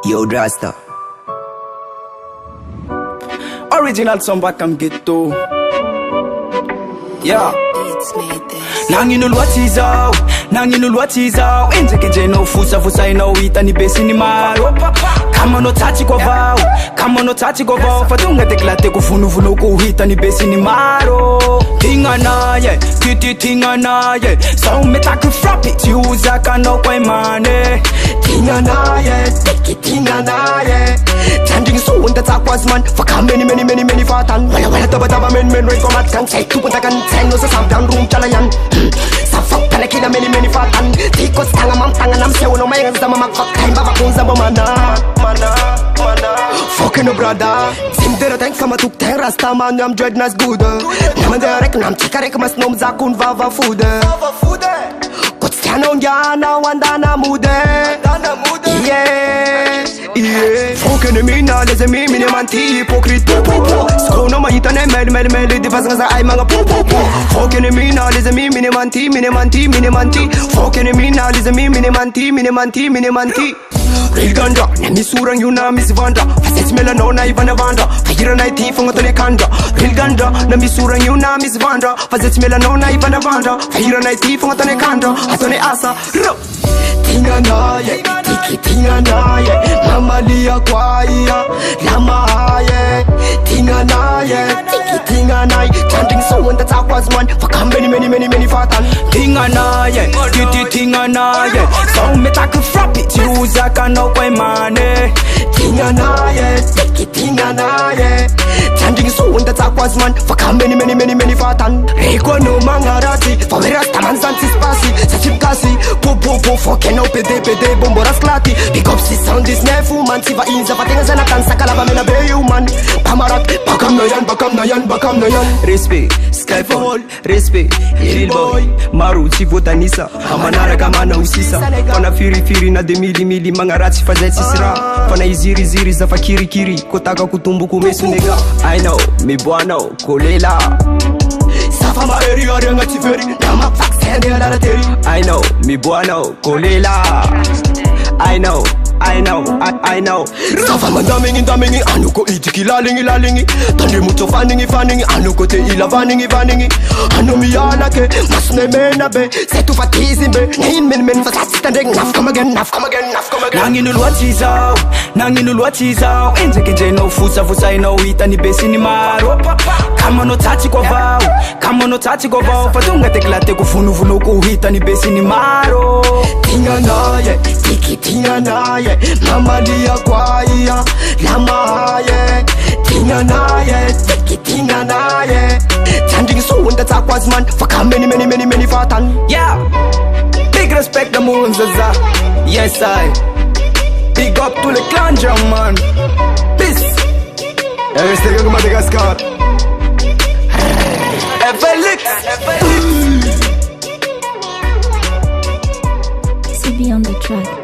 Yo, Rasta. Original song back and get to. Yeah. Nanginul what is out, nanginul what is out. Injeke jeno fusa ino ita ni besi ni maro. Kama no tachi kwa vao, kama no tachi kwa vao. Fatunga teklate kufunu kuhita ni besi ni maro. Tinga na ye, kiti tinga na ye. So me take frap it, use no kwa imane. Tinga na ye, tiki tinga na ye. Changing so unta takwas man. Faka many fatan. Wala taba men rain from at kan. Say tu punta kan, say no sa sampang room chalayan. Sa fuck palaki na many fatan. Tikos tanga mam tanga nam sewo no may sa mamagfak. Kain baba kung sa mana. Fucking no brother. Sim dera tank kama tuk tang rasta man yam dread nas good. Naman derek nam chikarek mas nom zakun vava food. Kots tianon yana wanda na mude. Yeah. Fucking ennemi na les amis minimanti hypocrite. Skrono mahita na mel di pas nga sa ay mga Fucking ennemi na les amis minimanti. Fucking ennemi na les amis minimanti. Real ganja, nami surang yun na Miss Vanda. Facets melano na iba na Vanda. Fahira na iti fong ato ni Kanda. Real ganja, nami surang yun na Miss Vanda. Facets melano na iba na Vanda. Fahira na iti fong ato ni Kanda. Ato ni Asa. Tinga na ye, tiki tinga na ye. Mamalia kwa iya, lama ye. Tinga na ye, tiki tinga na ye. Chanting so when the talk was man. Faka many fatan. Tinga na ye, tiki tinga na ye. So me take frap it, use no kwa imane. Tinga na ye, tiki tinga na ye. Chanting so when the talk was man. Faka many fatan. Reko no mangarati, favera staman santis pasi. Sachim kasi, po fucking no pede bombo rasklati. Pick up si sound this nefu man. Siva inza patinga sana kansa kalaba mena be human. Pamarat, bakam na yan. Respect, Skyfall, respect, Real boy. Maru, chivo tanisa, hamanara kamana usisa. Pana firi na de mili mangarati fazet sisra. Pana iziri za fakiri kotaka kutumbu kumesu nega. I know, mi buano, kolela. Safa ma area renga tiferi, nama fax hende la teri. I know, mi buano, kolela. I know. Safa mandaming anu ko itiki lalingi. Tandi mucho fanningi anu ko te ila vanningi. Anu mi alake, mas ne mena be. Setu fatizimbe, nein men fasati tandeng. Naf come again. Nanginul what is out. Injeke jeno fusa ino ita ni besi ni maro. Kama no tachi kwa vao. Fatunga teklate kufunu kuhita ni besi ni maro. Tinga na ye, tiki tinga na ye. Mamalia kwa iya, lama ye. Tinga na ye, tiki tinga na ye. Chanting so when the talk was man. Faka many fatan. Yeah. Big respect the moons zaza. Yes I. Big up to the clan jam man. Peace. Everything from Madagascar. Fellyx. CB on the track.